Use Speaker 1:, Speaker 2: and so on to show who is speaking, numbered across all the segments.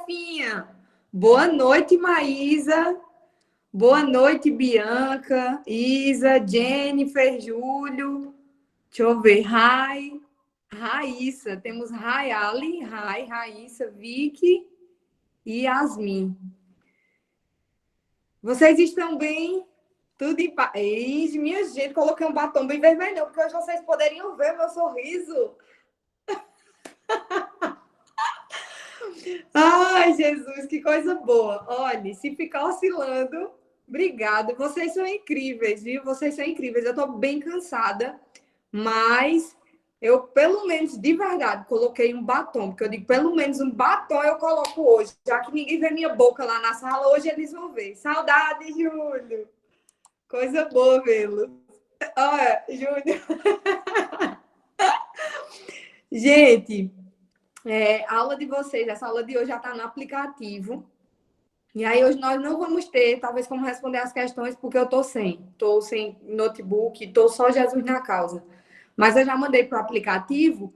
Speaker 1: fofinha. Boa noite, Maísa. Boa noite, Bianca, Isa, Jennifer, Júlio. Deixa eu ver. Rai, Raíssa. Temos Rayali, Raíssa, Vicky e Yasmin. Vocês estão bem? Tudo em paz. Minha gente, coloquei um batom bem vermelhão, porque hoje vocês poderiam ver meu sorriso. Ai, Jesus, que coisa boa. Olha, se ficar oscilando, obrigada. Vocês são incríveis, viu? Vocês são incríveis. Eu tô bem cansada, mas eu, pelo menos, de verdade, coloquei um batom, porque eu digo, pelo menos um batom eu coloco hoje, já que ninguém vê minha boca lá na sala, hoje eles vão ver. Saudade, Júlio. Coisa boa vê-lo. Olha, Júlio. Gente, a aula de vocês, essa aula de hoje já está no aplicativo. E aí hoje nós não vamos ter, talvez, como responder as questões, porque eu estou sem notebook, estou só Jesus na causa. Mas eu já mandei para o aplicativo,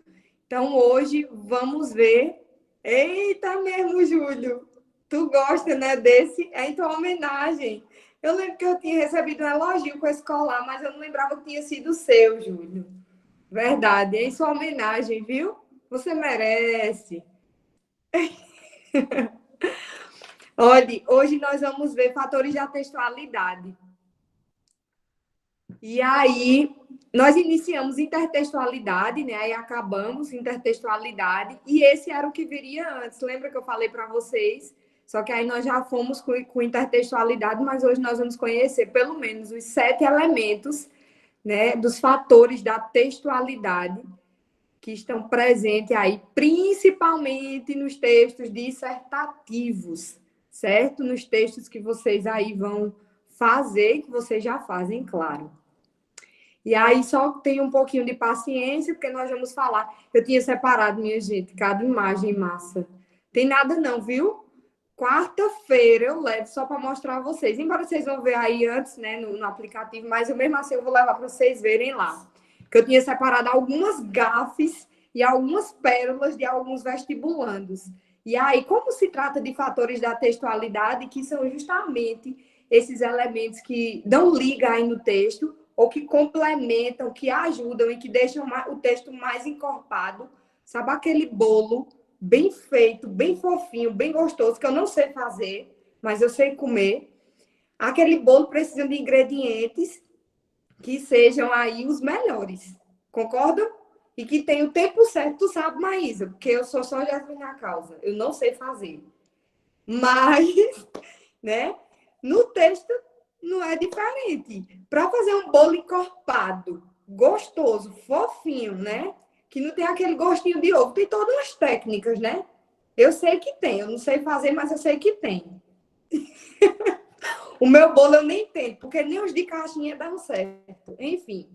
Speaker 1: então hoje vamos ver. Eita mesmo, Júlio! Tu gosta, né, desse? É em tua homenagem. Eu lembro que eu tinha recebido um elogio com esse colar, mas eu não lembrava que tinha sido seu, Júlio. Verdade, é em sua homenagem, viu? Você merece. Olha, hoje nós vamos ver fatores da textualidade. E aí, nós iniciamos intertextualidade, né? Aí acabamos intertextualidade. E esse era o que viria antes. Lembra que eu falei para vocês? Só que aí nós já fomos com intertextualidade, mas hoje nós vamos conhecer pelo menos os 7 elementos, né, dos fatores da textualidade que estão presentes aí, principalmente nos textos dissertativos, certo? Nos textos que vocês aí vão fazer, que vocês já fazem, claro. E aí só tem um pouquinho de paciência, porque nós vamos falar. Eu tinha separado, minha gente, cada imagem massa. Tem nada não, viu? Quarta-feira eu levo só para mostrar a vocês. Embora vocês vão ver aí antes, né, no aplicativo, mas eu mesmo assim eu vou levar para vocês verem lá. Que eu tinha separado algumas gafes e algumas pérolas de alguns vestibulandos. E aí, como se trata de fatores da textualidade, que são justamente esses elementos que dão liga aí no texto, ou que complementam, que ajudam e que deixam o texto mais encorpado. Sabe aquele bolo bem feito, bem fofinho, bem gostoso, que eu não sei fazer, mas eu sei comer. Aquele bolo precisa de ingredientes que sejam aí os melhores. Concordam? E que tem o tempo certo, tu sabe, Maísa, porque eu sou só Jesus na causa. Eu não sei fazer. Mas, né, no texto não é diferente. Para fazer um bolo encorpado, gostoso, fofinho, né? Que não tem aquele gostinho de ovo. Tem todas as técnicas, né? Eu sei que tem. Eu não sei fazer, mas eu sei que tem. O meu bolo eu nem tento, porque nem os de caixinha dão certo. Enfim.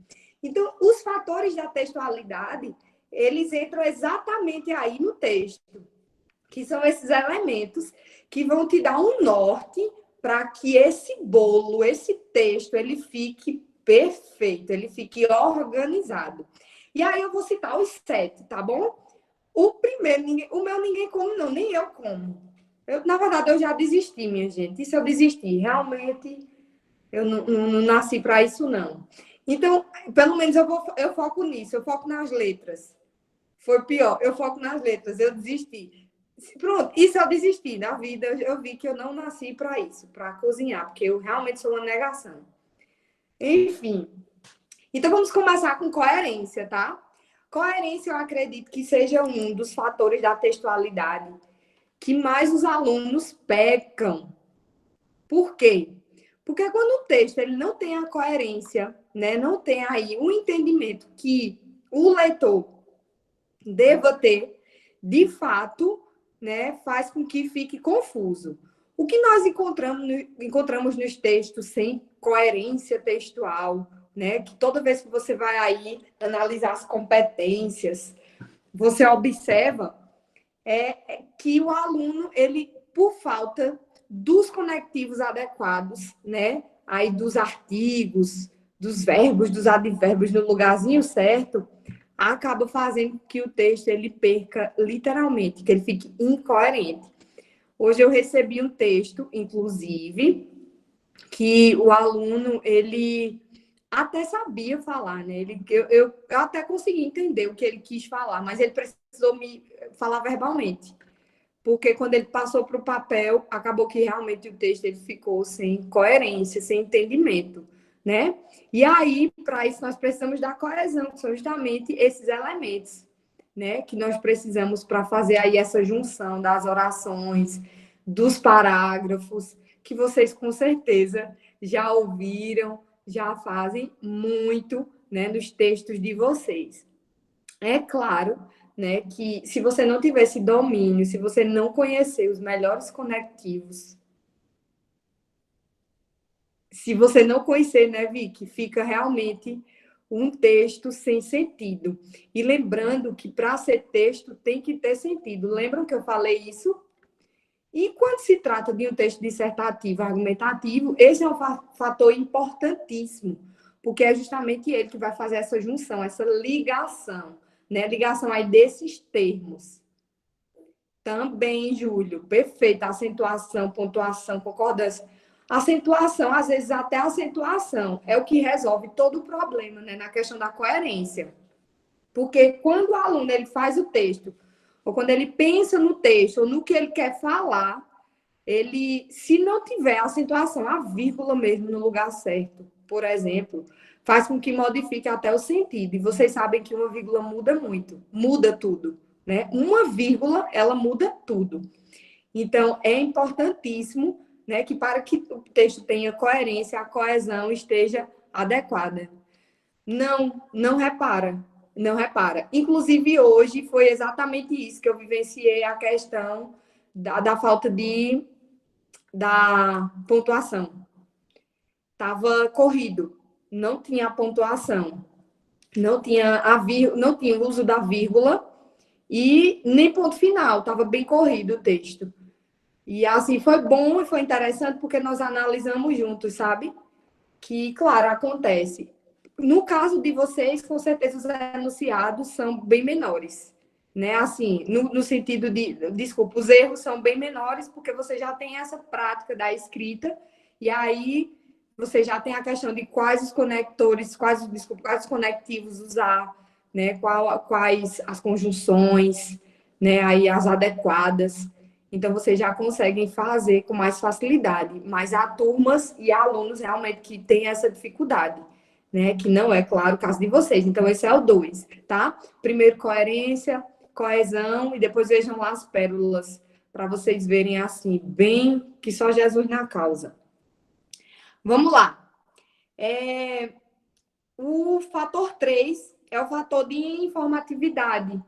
Speaker 1: Então, os fatores da textualidade, eles entram exatamente aí no texto, que são esses elementos que vão te dar um norte para que esse bolo, esse texto, ele fique perfeito, ele fique organizado. E aí eu vou citar os 7, tá bom? O primeiro, o meu ninguém come, não, nem eu como. Na verdade, eu já desisti, minha gente. Isso eu desisti. Realmente, eu não nasci para isso, não. Então, pelo menos eu foco nisso, eu foco nas letras. Foi pior, eu foco nas letras, eu desisti. Pronto, isso eu desisti da vida. Eu vi que eu não nasci para isso, para cozinhar, porque eu realmente sou uma negação. Enfim. Então, vamos começar com coerência, tá? Coerência, eu acredito que seja um dos fatores da textualidade que mais os alunos pecam. Por quê? Porque quando o texto ele não tem a coerência, né? Não tem aí o entendimento que o leitor deva ter, de fato, né, faz com que fique confuso. O que nós encontramos nos textos sem coerência textual, né, que toda vez que você vai aí analisar as competências, você observa que o aluno, ele, por falta dos conectivos adequados, né, aí dos artigos, dos verbos, dos advérbios no lugarzinho certo, acaba fazendo que o texto ele perca literalmente, que ele fique incoerente. Hoje eu recebi um texto, inclusive, que o aluno, ele até sabia falar, né? Eu até consegui entender o que ele quis falar, mas ele precisou me falar verbalmente. Porque quando ele passou para o papel, acabou que realmente o texto ele ficou sem coerência, sem entendimento, né? E aí, para isso, nós precisamos da coesão, que são justamente esses elementos, né? Que nós precisamos para fazer aí essa junção das orações, dos parágrafos, que vocês com certeza já ouviram, já fazem muito, né, nos textos de vocês. É claro, né, que se você não tiver esse domínio, se você não conhecer os melhores conectivos, se você não conhecer, né, Vicky, fica realmente um texto sem sentido. E lembrando que para ser texto tem que ter sentido. Lembram que eu falei isso? E quando se trata de um texto dissertativo, argumentativo, esse é um fator importantíssimo, porque é justamente ele que vai fazer essa junção, essa ligação, né? Ligação aí desses termos. Também, Júlio, perfeito. Acentuação, pontuação, concordância. Acentuação, às vezes até a acentuação, é o que resolve todo o problema, né? Na questão da coerência. Porque quando o aluno ele faz o texto, ou quando ele pensa no texto, ou no que ele quer falar, ele, se não tiver a acentuação, a vírgula mesmo no lugar certo, por exemplo, faz com que modifique até o sentido. E vocês sabem que uma vírgula muda muito, muda tudo, né? Uma vírgula, ela muda tudo. Então, é importantíssimo, né, que para que o texto tenha coerência, a coesão esteja adequada. Não repara. Não repara. Inclusive, hoje foi exatamente isso que eu vivenciei, a questão da falta da pontuação. Estava corrido, não tinha pontuação, não tinha o uso da vírgula e nem ponto final, estava bem corrido o texto. E assim, foi bom e foi interessante porque nós analisamos juntos, sabe? Que, claro, acontece. No caso de vocês, com certeza os enunciados são bem menores, né? Assim, no sentido de, desculpa, os erros são bem menores porque você já tem essa prática da escrita e aí você já tem a questão de quais os conectores, quais os conectivos usar, né? Quais as conjunções, né? Aí as adequadas. Então, vocês já conseguem fazer com mais facilidade. Mas há turmas e alunos realmente que têm essa dificuldade, né? Que não é, claro, o caso de vocês. Então, esse é o 2, tá? Primeiro, coerência, coesão, e depois vejam lá as pérolas, para vocês verem assim, bem que só Jesus na causa. Vamos lá. O fator 3 é o fator de informatividade.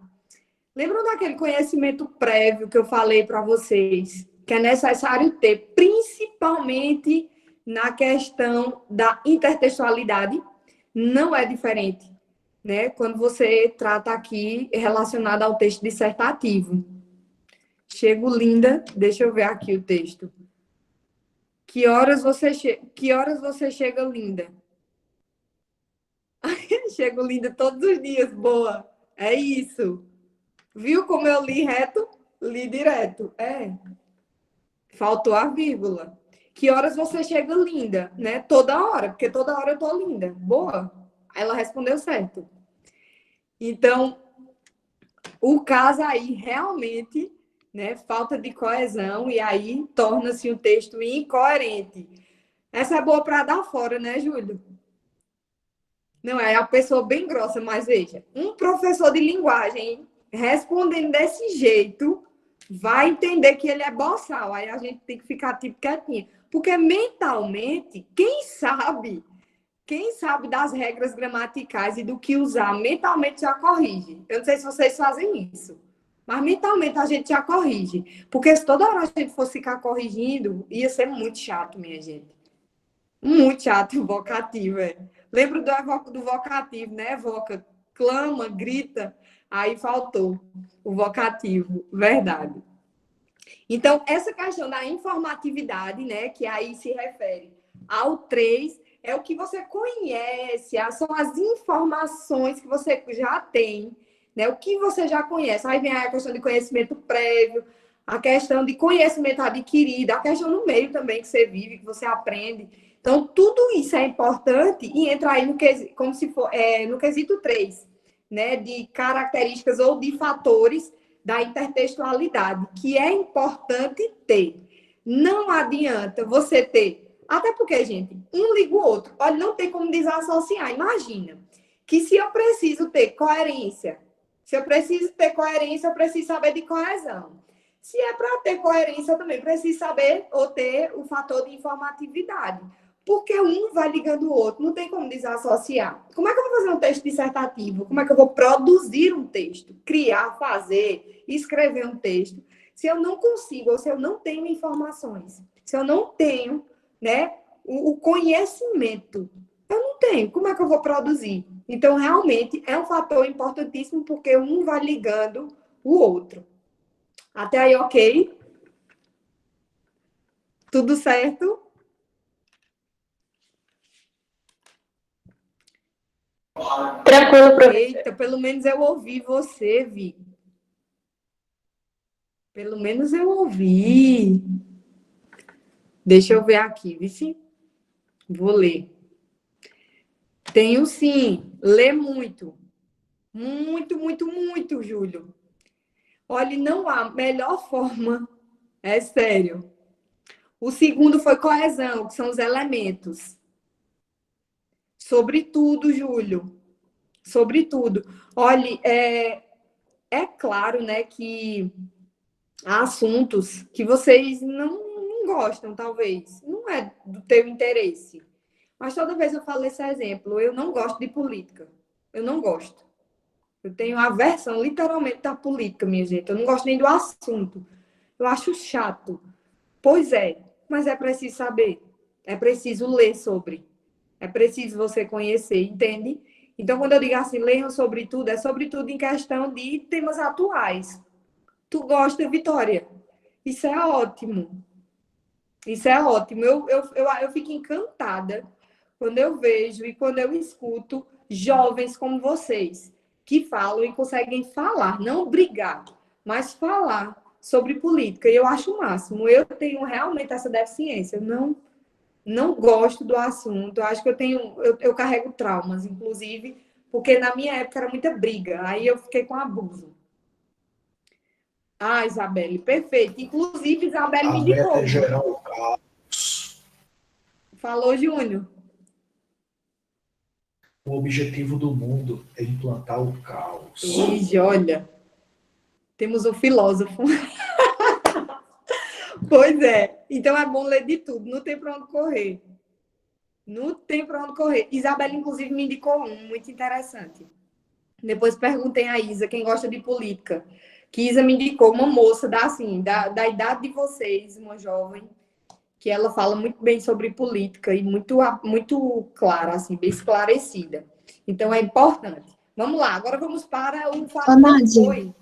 Speaker 1: Lembram daquele conhecimento prévio que eu falei para vocês, que é necessário ter, principalmente na questão da intertextualidade? Não é diferente, né? Quando você trata aqui relacionado ao texto dissertativo. Chego linda, deixa eu ver aqui o texto. Que horas você chega linda? Chego linda todos os dias, boa. É isso. Viu como eu li reto? Li direto. É. Faltou a vírgula. Que horas você chega linda, né? Toda hora, porque toda hora eu tô linda. Boa. Aí ela respondeu certo. Então, o caso aí realmente, né, falta de coesão e aí torna-se um texto incoerente. Essa é boa para dar fora, né, Júlio? Não é a pessoa bem grossa, mas veja, um professor de linguagem respondendo desse jeito vai entender que ele é boçal. Aí a gente tem que ficar tipo quietinha. Porque mentalmente, quem sabe das regras gramaticais e do que usar, mentalmente já corrige. Eu não sei se vocês fazem isso. Mas mentalmente a gente já corrige. Porque se toda hora a gente fosse ficar corrigindo, ia ser muito chato, minha gente. Muito chato o vocativo, é. Lembro do vocativo, né? Evoca, clama, grita. Aí faltou o vocativo, verdade. Então, essa questão da informatividade, né? Que aí se refere ao 3, é o que você conhece, são as informações que você já tem, né? O que você já conhece. Aí vem a questão de conhecimento prévio, a questão de conhecimento adquirido, a questão no meio também que você vive, que você aprende. Então, tudo isso é importante e entra aí no quesito, como se for, no quesito 3, né, de características ou de fatores da intertextualidade, que é importante ter. Não adianta você ter, até porque, gente, um liga o outro. Olha, não tem como desassociar. Imagina que se eu preciso ter coerência, se eu preciso ter coerência, eu preciso saber de coesão. Se é para ter coerência, eu também preciso saber ou ter o fator de informatividade. Porque um vai ligando o outro, não tem como desassociar. Como é que eu vou fazer um texto dissertativo? Como é que eu vou produzir um texto? Criar, fazer, escrever um texto? Se eu não consigo, ou se eu não tenho informações, se eu não tenho, né, o conhecimento, eu não tenho. Como é que eu vou produzir? Então, realmente, é um fator importantíssimo, porque um vai ligando o outro. Até aí, ok? Tudo certo?
Speaker 2: Tranquilo, professor.
Speaker 1: Eita, pelo menos eu ouvi você, Vi. Pelo menos eu ouvi. Deixa eu ver aqui, vice. Vou ler. Tenho sim. Lê muito. Muito, muito, muito, Júlio. Olha, não há melhor forma. É sério. O segundo foi coesão, que são os elementos. Sobretudo, Júlio. Sobretudo. Olha, é claro, né, que há assuntos que vocês não gostam, talvez. Não é do teu interesse. Mas toda vez eu falo esse exemplo. Eu não gosto de política. Eu não gosto. Eu tenho aversão, literalmente, da política, minha gente. Eu não gosto nem do assunto. Eu acho chato. Pois é, mas é preciso saber. É preciso ler sobre. É preciso você conhecer, entende? Então, quando eu digo assim, leiam sobre tudo, é sobretudo em questão de temas atuais. Tu gosta, Vitória? Isso é ótimo. Isso é ótimo. Eu fico encantada quando eu vejo e quando eu escuto jovens como vocês, que falam e conseguem falar, não brigar, mas falar sobre política. E eu acho o máximo. Eu tenho realmente essa deficiência. Eu não gosto do assunto. Eu acho que eu carrego traumas, inclusive, porque na minha época era muita briga. Aí eu fiquei com abuso. Ah, Isabelle, perfeito. Inclusive, Isabelle
Speaker 3: A
Speaker 1: me
Speaker 3: meta é
Speaker 1: indicou, viu?
Speaker 3: gerar o caos.
Speaker 1: Falou, Júnior.
Speaker 3: O objetivo do mundo é implantar o caos.
Speaker 1: Ixi, olha, temos um filósofo. Pois é. Então é bom ler de tudo. Não tem para onde correr. Não tem para onde correr. Isabela, inclusive, me indicou um muito interessante. Depois perguntei a Isa, quem gosta de política, que Isa me indicou uma moça da idade de vocês, uma jovem, que ela fala muito bem sobre política e muito clara, assim, bem esclarecida. Então é importante. Vamos lá, agora vamos para o
Speaker 4: Ô,
Speaker 1: fator.
Speaker 4: Nádia,
Speaker 1: Oi.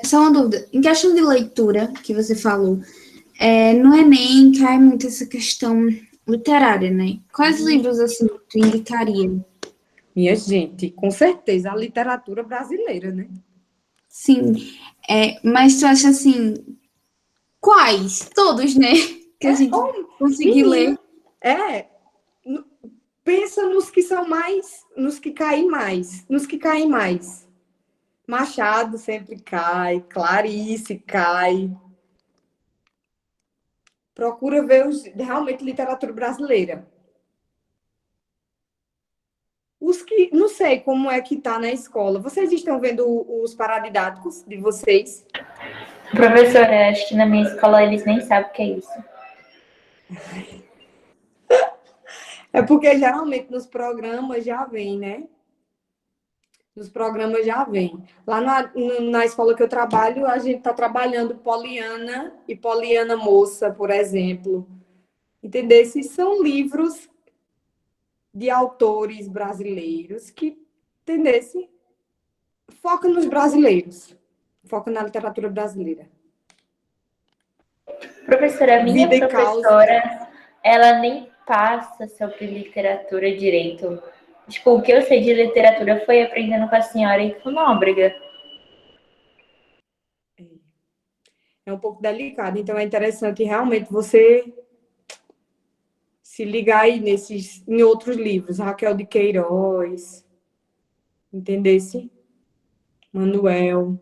Speaker 4: só uma dúvida. Em questão de leitura, que você falou, no Enem cai muito essa questão literária, né? Quais livros, assim, tu indicaria?
Speaker 1: Minha gente, com certeza a literatura brasileira, né?
Speaker 4: Sim, mas tu acha, assim, quais? Todos, né? Que a gente conseguir ler.
Speaker 1: Menina, é, pensa nos que são mais, nos que caem mais. Machado sempre cai, Clarice cai. Procura ver realmente literatura brasileira. Os que, não sei como é que tá na escola. Vocês estão vendo os paradidáticos de vocês?
Speaker 2: Professora, acho que na minha escola eles nem sabem o que é isso.
Speaker 1: É porque geralmente nos programas já vem, né? Nos programas já vem. Lá na escola que eu trabalho, a gente está trabalhando Poliana e Poliana Moça, por exemplo. Entendeu? Esses são livros de autores brasileiros que, entendesse, foca nos brasileiros, foca na literatura brasileira.
Speaker 2: Professora, a minha
Speaker 1: Vida e causa.
Speaker 2: professora, ela nem passa sobre literatura direito. Tipo, o que eu sei de literatura foi aprendendo com a senhora em Nóbrega.
Speaker 1: é um pouco delicado. Então, é interessante realmente você se ligar aí em outros livros. Raquel de Queiroz, entendesse? Manuel.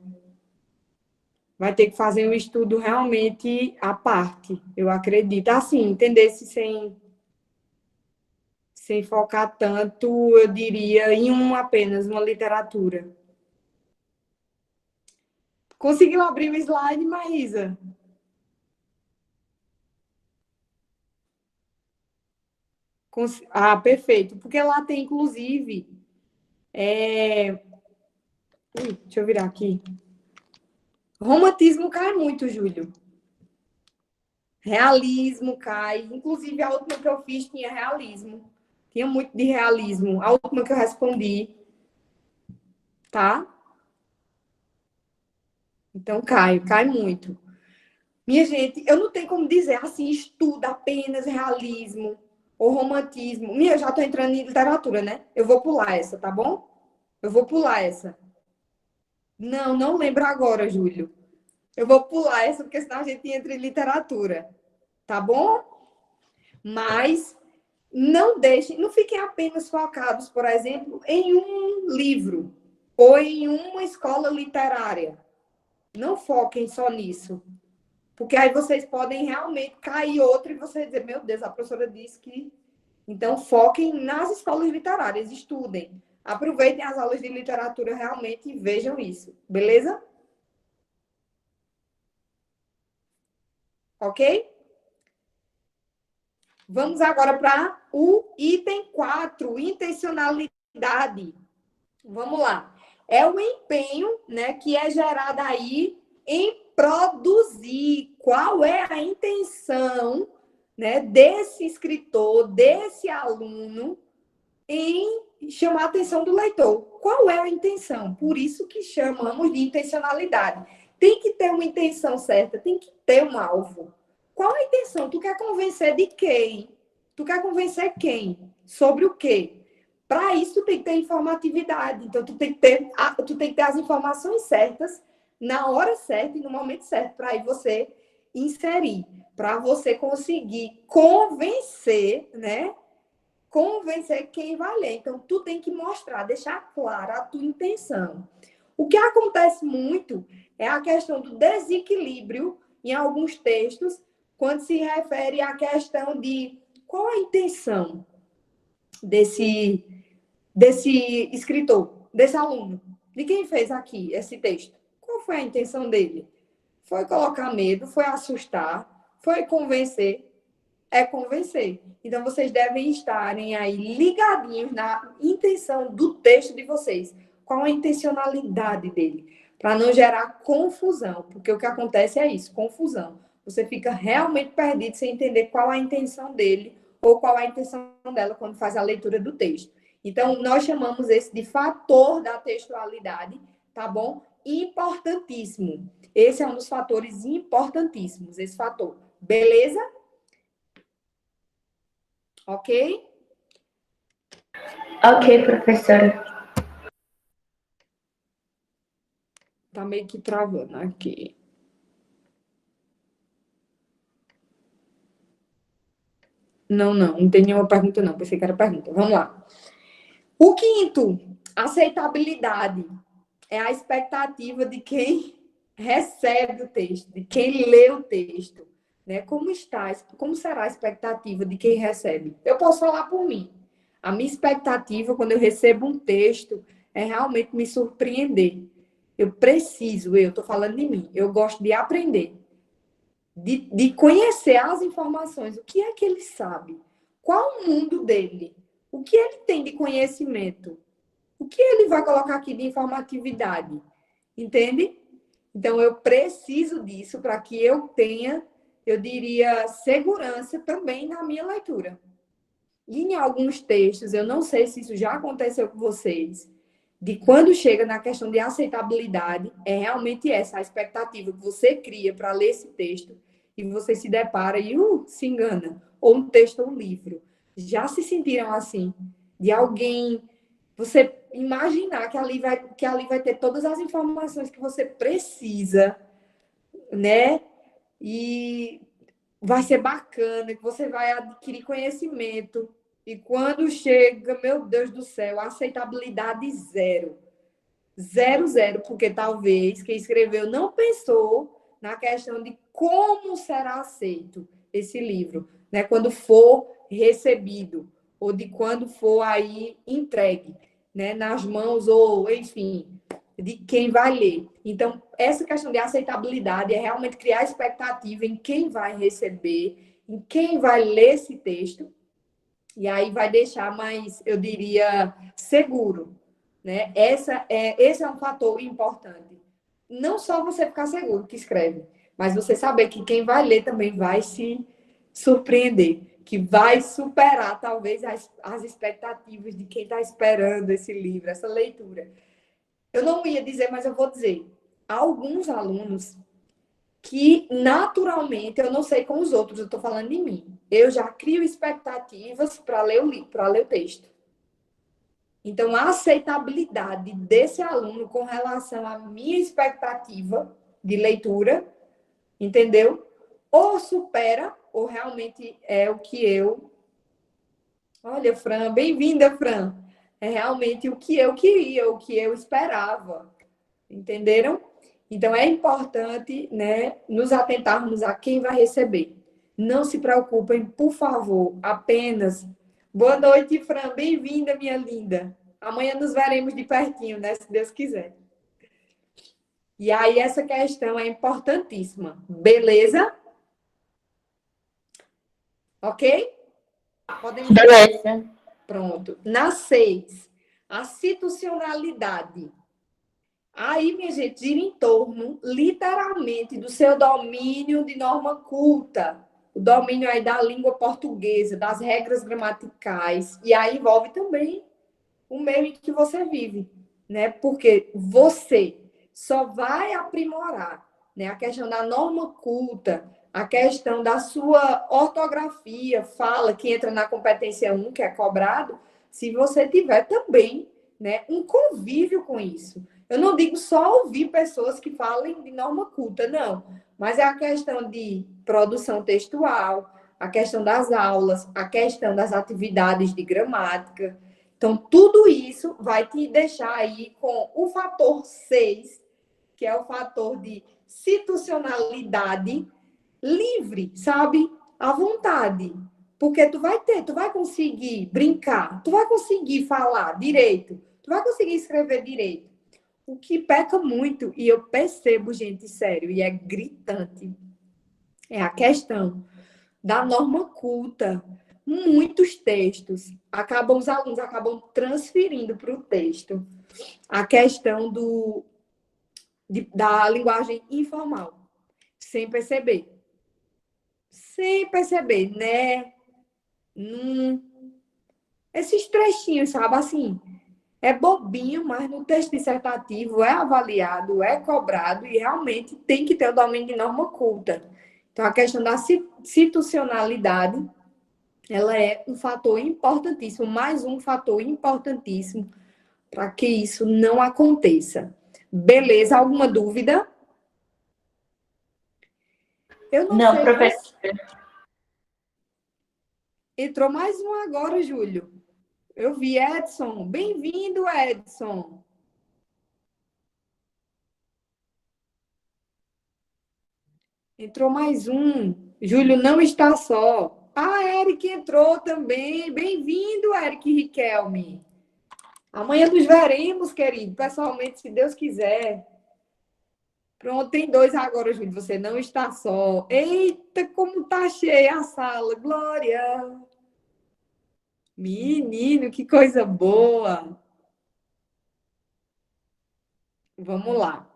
Speaker 1: Vai ter que fazer um estudo realmente à parte, eu acredito. Assim, entendesse sem focar tanto, eu diria, apenas uma literatura. Conseguiu abrir o slide, Maísa? Perfeito. Porque lá tem, inclusive, deixa eu virar aqui. Romantismo cai muito, Júlio. Realismo cai. Inclusive, a última que eu fiz tinha realismo. Tinha muito de realismo. A última que eu respondi, tá? Então, cai muito. Minha gente, eu não tenho como dizer assim, estuda apenas realismo ou romantismo. Eu já estou entrando em literatura, né? Eu vou pular essa, tá bom? Eu vou pular essa. Não lembro agora, Júlio. Eu vou pular essa, porque senão a gente entra em literatura, tá bom? Mas não fiquem apenas focados, por exemplo, em um livro ou em uma escola literária. Não foquem só nisso. Porque aí vocês podem realmente cair outra e você dizer, meu Deus, a professora disse que... Então, foquem nas escolas literárias, estudem. Aproveitem as aulas de literatura realmente e vejam isso. Beleza? Ok? Vamos agora para o item 4, intencionalidade. Vamos lá. É o empenho, né, que é gerado aí em produzir. Qual é a intenção, né, desse escritor, desse aluno, em chamar a atenção do leitor? Qual é a intenção? Por isso que chamamos de intencionalidade. Tem que ter uma intenção certa, tem que ter um alvo. Qual a intenção? Tu quer convencer de quem? Tu quer convencer quem? Sobre o quê? Para isso, tu tem que ter informatividade. Então, tu tem que ter as informações certas, na hora certa e no momento certo, para aí você inserir, para você conseguir convencer, né? Convencer quem vai ler. Então, tu tem que mostrar, deixar clara a tua intenção. O que acontece muito é a questão do desequilíbrio em alguns textos, quando se refere à questão de qual a intenção desse escritor, desse aluno, de quem fez aqui esse texto. Qual foi a intenção dele? Foi colocar medo, foi assustar, foi convencer, é convencer. Então, vocês devem estarem aí ligadinhos na intenção do texto de vocês. Qual a intencionalidade dele? Para não gerar confusão, porque o que acontece é isso, confusão. Você fica realmente perdido sem entender qual a intenção dele ou qual a intenção dela quando faz a leitura do texto. Então, nós chamamos esse de fator da textualidade, tá bom? Importantíssimo. Esse é um dos fatores importantíssimos, esse fator. Beleza? Ok?
Speaker 2: Ok, professora.
Speaker 1: Tá meio que travando aqui. Não tem nenhuma pergunta, não. Pensei que era pergunta. Vamos lá. O quinto, aceitabilidade. É a expectativa de quem recebe o texto, de quem lê o texto. Né? Como será a expectativa de quem recebe? Eu posso falar por mim. A minha expectativa, quando eu recebo um texto, é realmente me surpreender. Eu estou falando de mim, eu gosto de aprender, de conhecer as informações, o que é que ele sabe, qual o mundo dele, o que ele tem de conhecimento, o que ele vai colocar aqui de informatividade, entende? Então, eu preciso disso para que eu tenha, eu diria, segurança também na minha leitura. E em alguns textos, eu não sei se isso já aconteceu com vocês, de quando chega na questão de aceitabilidade, é realmente essa a expectativa que você cria para ler esse texto e você se depara e se engana. Ou um texto ou um livro. Já se sentiram assim? De alguém, você imaginar que ali vai ter todas as informações que você precisa, né? e vai ser bacana, que você vai adquirir conhecimento. E quando chega, meu Deus do céu, aceitabilidade zero. Zero, zero, porque talvez quem escreveu não pensou na questão de como será aceito esse livro, né? Quando for recebido, ou de quando for aí entregue, né? Nas mãos, ou enfim, de quem vai ler. Então, essa questão de aceitabilidade é realmente criar expectativa em quem vai receber, em quem vai ler esse texto, e aí vai deixar mais, eu diria, seguro, né? Esse é um fator importante. Não só você ficar seguro que escreve, mas você saber que quem vai ler também vai se surpreender, que vai superar talvez as expectativas de quem está esperando esse livro, essa leitura. Eu não ia dizer, mas eu vou dizer. Alguns alunos que naturalmente, eu não sei com os outros, eu estou falando de mim. Eu já crio expectativas para ler o livro, para ler o texto. Então, a aceitabilidade desse aluno com relação à minha expectativa de leitura, entendeu? Ou supera, ou realmente é o que eu. Olha, Fran, bem-vinda, Fran. É realmente o que eu queria, o que eu esperava. Entenderam? Então, é importante, né, nos atentarmos a quem vai receber. Não se preocupem, por favor, apenas. Boa noite, Fran. Bem-vinda, minha linda. Amanhã nos veremos de pertinho, né, se Deus quiser. E aí, essa questão é importantíssima. Beleza? Ok? Podemos.
Speaker 2: Beleza.
Speaker 1: Pronto. Na 6, a institucionalidade. Aí, minha gente, gira em torno, literalmente, do seu domínio de norma culta, o domínio aí da língua portuguesa, das regras gramaticais, e aí envolve também o meio em que você vive, né? Porque você só vai aprimorar, né, a questão da norma culta, a questão da sua ortografia, fala, que entra na competência 1, que é cobrado, se você tiver também, né, um convívio com isso. Eu não digo só ouvir pessoas que falem de norma culta, não. Mas é a questão de produção textual, a questão das aulas, a questão das atividades de gramática. Então, tudo isso vai te deixar aí com o fator 6, que é o fator de institucionalidade livre, sabe? À vontade. Porque tu vai conseguir brincar, tu vai conseguir falar direito, tu vai conseguir escrever direito. O que peca muito, e eu percebo, gente, sério, e é gritante, é a questão da norma culta. Muitos textos os alunos acabam transferindo para o texto a questão da linguagem informal, sem perceber. Sem perceber, né? Esses trechinhos, sabe, assim, é bobinho, mas no texto dissertativo é avaliado, é cobrado e realmente tem que ter o domínio de norma culta. Então, a questão da institucionalidade, ela é um fator importantíssimo, mais um fator importantíssimo para que isso não aconteça. Beleza? Alguma dúvida? Eu não sei.
Speaker 2: Professora.
Speaker 1: Entrou mais um agora, Júlio. Eu vi Edson. Bem-vindo, Edson. Entrou mais um. Júlio não está só. Ah, Eric entrou também. Bem-vindo, Eric Riquelme. Amanhã nos veremos, querido, pessoalmente, se Deus quiser. Pronto, tem 2 agora, Júlio. Você não está só. Eita, como tá cheia a sala. Glória. Menino, que coisa boa. Vamos lá.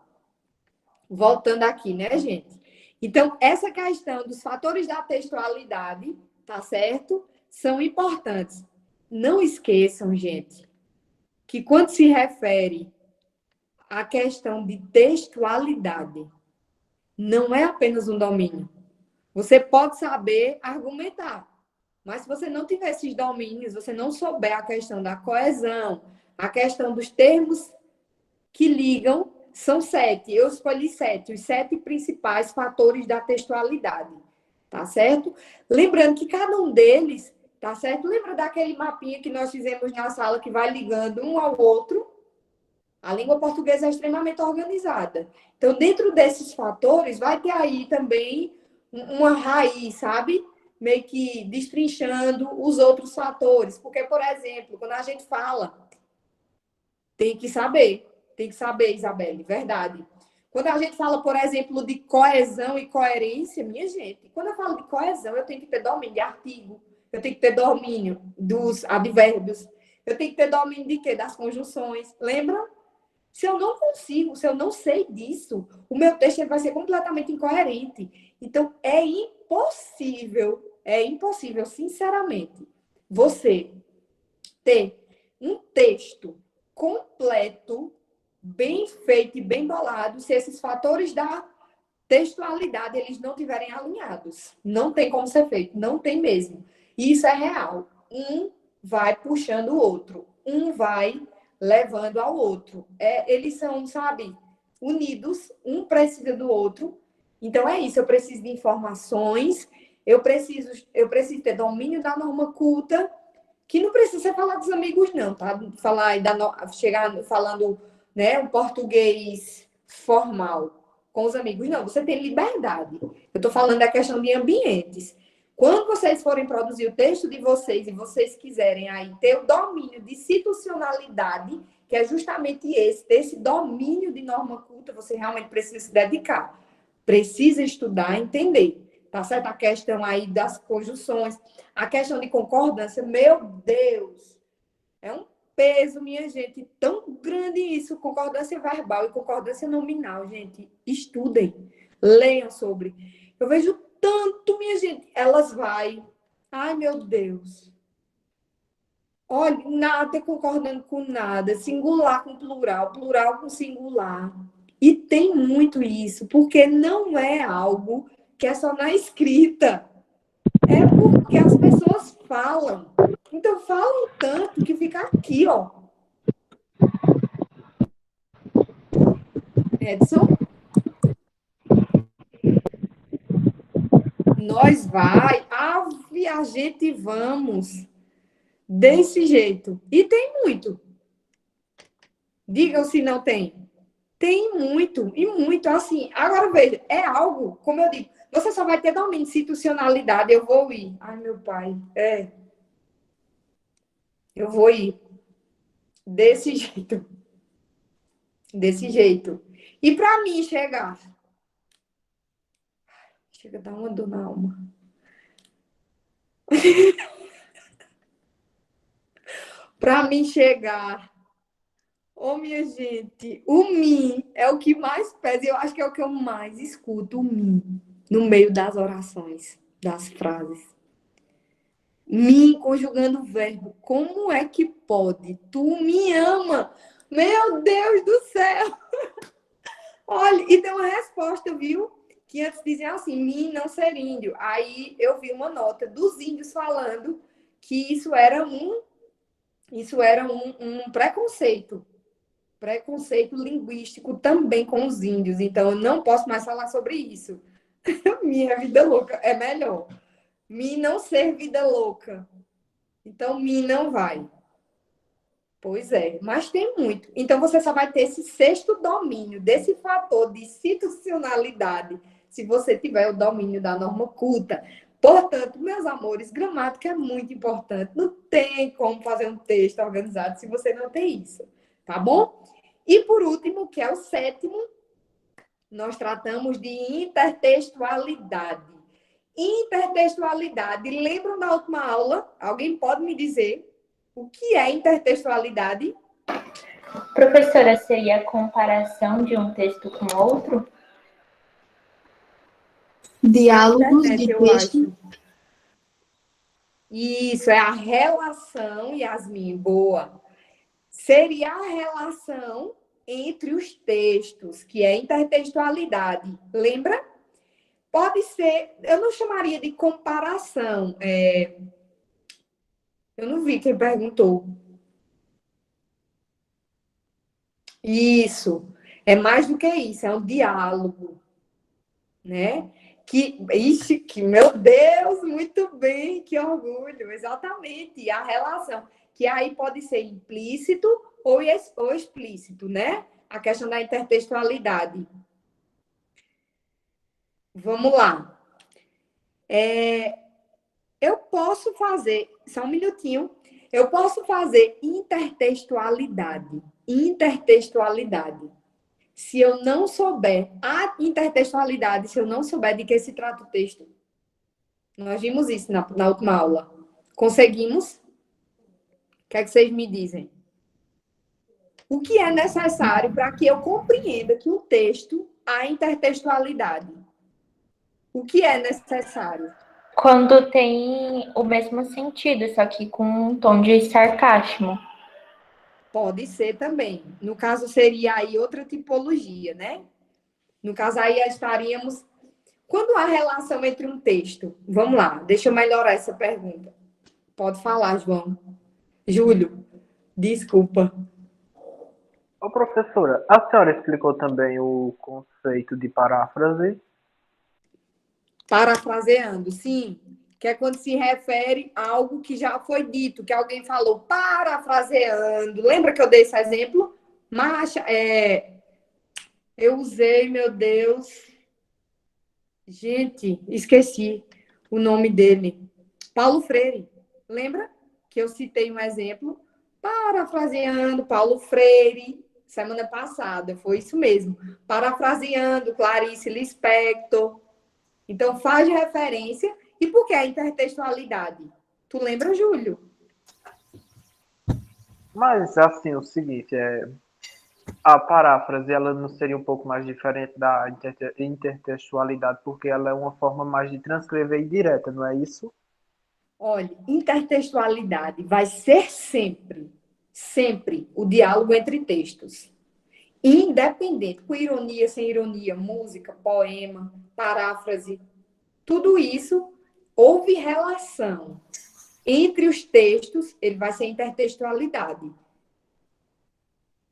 Speaker 1: Voltando aqui, né, gente? Então, essa questão dos fatores da textualidade, tá certo? São importantes. Não esqueçam, gente, que quando se refere à questão de textualidade, não é apenas um domínio. Você pode saber argumentar, mas se você não tiver esses domínios, você não souber a questão da coesão, a questão dos termos que ligam, são 7. Eu escolhi 7, os 7 principais fatores da textualidade, tá certo? Lembrando que cada um deles, tá certo? Lembra daquele mapinha que nós fizemos na sala que vai ligando um ao outro? A língua portuguesa é extremamente organizada. Então, dentro desses fatores, vai ter aí também uma raiz, sabe? Meio que destrinchando os outros fatores. Porque, por exemplo, quando a gente fala, tem que saber, Isabelle, verdade. Quando a gente fala, por exemplo, de coesão e coerência, minha gente, quando eu falo de coesão, eu tenho que ter domínio de artigo, eu tenho que ter domínio dos advérbios, eu tenho que ter domínio de quê? Das conjunções. Lembra? Se eu não consigo, se eu não sei disso, o meu texto ele vai ser completamente incoerente. Então, é impossível, sinceramente, você ter um texto completo, bem feito e bem bolado, se esses fatores da textualidade eles não estiverem alinhados. Não tem como ser feito, não tem mesmo. E isso é real. Um vai puxando o outro, um vai levando ao outro. Eles são, sabe, unidos, um precisa do outro. Então é isso, eu preciso de informações, eu preciso ter domínio da norma culta, que não precisa ser falar dos amigos, não, tá? Chegar falando, né, um português formal com os amigos. Não, você tem liberdade. Eu estou falando da questão de ambientes. Quando vocês forem produzir o texto de vocês e vocês quiserem aí ter o domínio de institucionalidade, que é justamente esse domínio de norma culta, você realmente precisa se dedicar. Precisa estudar, entender. Tá certo? A questão aí das conjunções, a questão de concordância, meu Deus, é um peso, minha gente, tão grande isso, concordância verbal e concordância nominal, gente. Estudem, leiam sobre. Eu vejo tanto, minha gente, elas vai. Ai, meu Deus. Olha, nada concordando com nada, singular com plural, plural com singular. E tem muito isso, porque não é algo que é só na escrita. É porque as pessoas falam. Então, falam tanto que fica aqui, ó. Edson? Nós vai, a gente vamos. Desse jeito. E tem muito. Digam se não tem. Tem muito, e muito, assim. Agora, veja, é algo, como eu digo, você só vai ter domínio de institucionalidade, eu vou ir. Ai, meu pai, eu vou ir. Desse jeito. Desse jeito. E para mim chegar, chega a dar uma dor na alma. Para mim chegar, ô minha gente, o mim é o que mais pesa, eu acho que é o que eu mais escuto, o mim, no meio das orações, das frases. Mim conjugando o verbo, como é que pode? Tu me ama, meu Deus do céu! Olha, e tem uma resposta, viu? Que antes diziam assim, mim não ser índio. Aí eu vi uma nota dos índios falando que isso era um preconceito. Preconceito linguístico também com os índios. Então, eu não posso mais falar sobre isso. Minha vida louca é melhor. Mim não ser vida louca. Então, mim não vai. Pois é, mas tem muito. Então, você só vai ter esse sexto domínio desse fator de institucionalidade se você tiver o domínio da norma culta. Portanto, meus amores, gramática é muito importante. Não tem como fazer um texto organizado se você não tem isso, tá bom? E por último, que é o sétimo, nós tratamos de intertextualidade. Intertextualidade, lembram da última aula? Alguém pode me dizer o que é intertextualidade?
Speaker 2: Professora, seria a comparação de um texto com outro?
Speaker 4: Diálogos de
Speaker 1: Eu
Speaker 4: texto.
Speaker 1: acho. Isso, é a relação, Yasmin, boa. Seria a relação entre os textos, que é intertextualidade. Lembra? Pode ser, eu não chamaria de comparação. Eu não vi quem perguntou. Isso. É mais do que isso, é um diálogo, né? Meu Deus, muito bem, que orgulho, exatamente, a relação, que aí pode ser implícito ou explícito, né? A questão da intertextualidade. Vamos lá. Eu posso fazer, só um minutinho, eu posso fazer intertextualidade. Intertextualidade. Se eu não souber a intertextualidade, se eu não souber de que se trata o texto, nós vimos isso na última aula. Conseguimos? O que é que vocês me dizem? O que é necessário para que eu compreenda que o texto há intertextualidade? O que é necessário?
Speaker 2: Quando tem o mesmo sentido, só que com um tom de sarcasmo.
Speaker 1: Pode ser também. No caso, seria aí outra tipologia, né? No caso, aí estaríamos. Quando há relação entre um texto? Vamos lá, deixa eu melhorar essa pergunta. Pode falar, João. Júlio, desculpa.
Speaker 5: Ô, professora, a senhora explicou também o conceito de paráfrase?
Speaker 1: Parafraseando, sim. Que é quando se refere a algo que já foi dito, que alguém falou, parafraseando. Lembra que eu dei esse exemplo? Eu usei, meu Deus. Gente, esqueci o nome dele. Paulo Freire. Lembra que eu citei um exemplo? Parafraseando Paulo Freire, semana passada. Foi isso mesmo. Parafraseando Clarice Lispector. Então, faz referência. E por que a intertextualidade? Tu lembra, Júlio?
Speaker 5: Mas, assim, o seguinte, a paráfrase, ela não seria um pouco mais diferente da intertextualidade, porque ela é uma forma mais de transcrever indireta, não é isso?
Speaker 1: Olha, intertextualidade vai ser sempre o diálogo entre textos. Independente, com ironia, sem ironia, música, poema, paráfrase, tudo isso houve relação entre os textos, ele vai ser intertextualidade.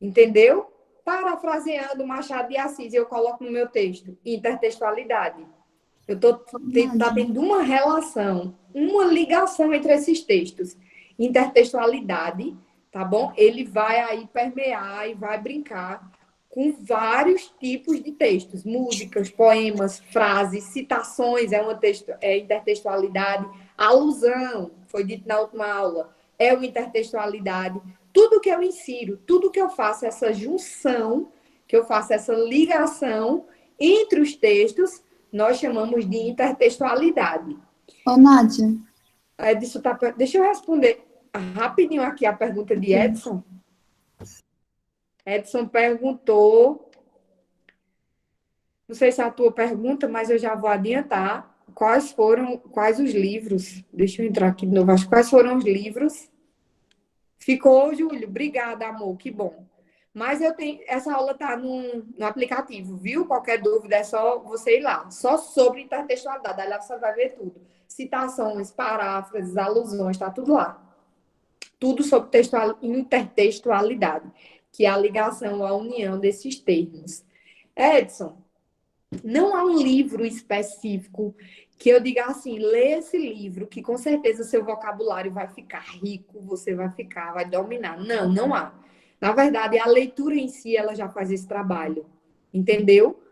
Speaker 1: Entendeu? Parafraseando Machado de Assis, eu coloco no meu texto intertextualidade. Eu estou tá tendo uma relação, uma ligação entre esses textos. Intertextualidade, tá bom? Ele vai aí permear e vai brincar com vários tipos de textos, músicas, poemas, frases, citações, é intertextualidade, alusão, foi dito na última aula, é uma intertextualidade. Tudo que eu insiro, tudo que eu faço essa junção, que eu faço essa ligação entre os textos, nós chamamos de intertextualidade.
Speaker 4: Ô, Nádia.
Speaker 1: Deixa eu responder rapidinho aqui a pergunta de Edson. Edson perguntou, não sei se é a tua pergunta, mas eu já vou adiantar. Quais os livros? Deixa eu entrar aqui de novo. Quais foram os livros? Ficou, Júlio? Obrigada, amor, que bom. Mas essa aula está no aplicativo, viu? Qualquer dúvida é só você ir lá. Só sobre intertextualidade. Aí lá você vai ver tudo. Citações, paráfrases, alusões, está tudo lá. Tudo sobre intertextualidade, que é a ligação, a união desses termos. Edson, não há um livro específico que eu diga assim, lê esse livro, que com certeza seu vocabulário vai ficar rico, você vai dominar. Não, não há. Na verdade, a leitura em si, ela já faz esse trabalho. Entendeu?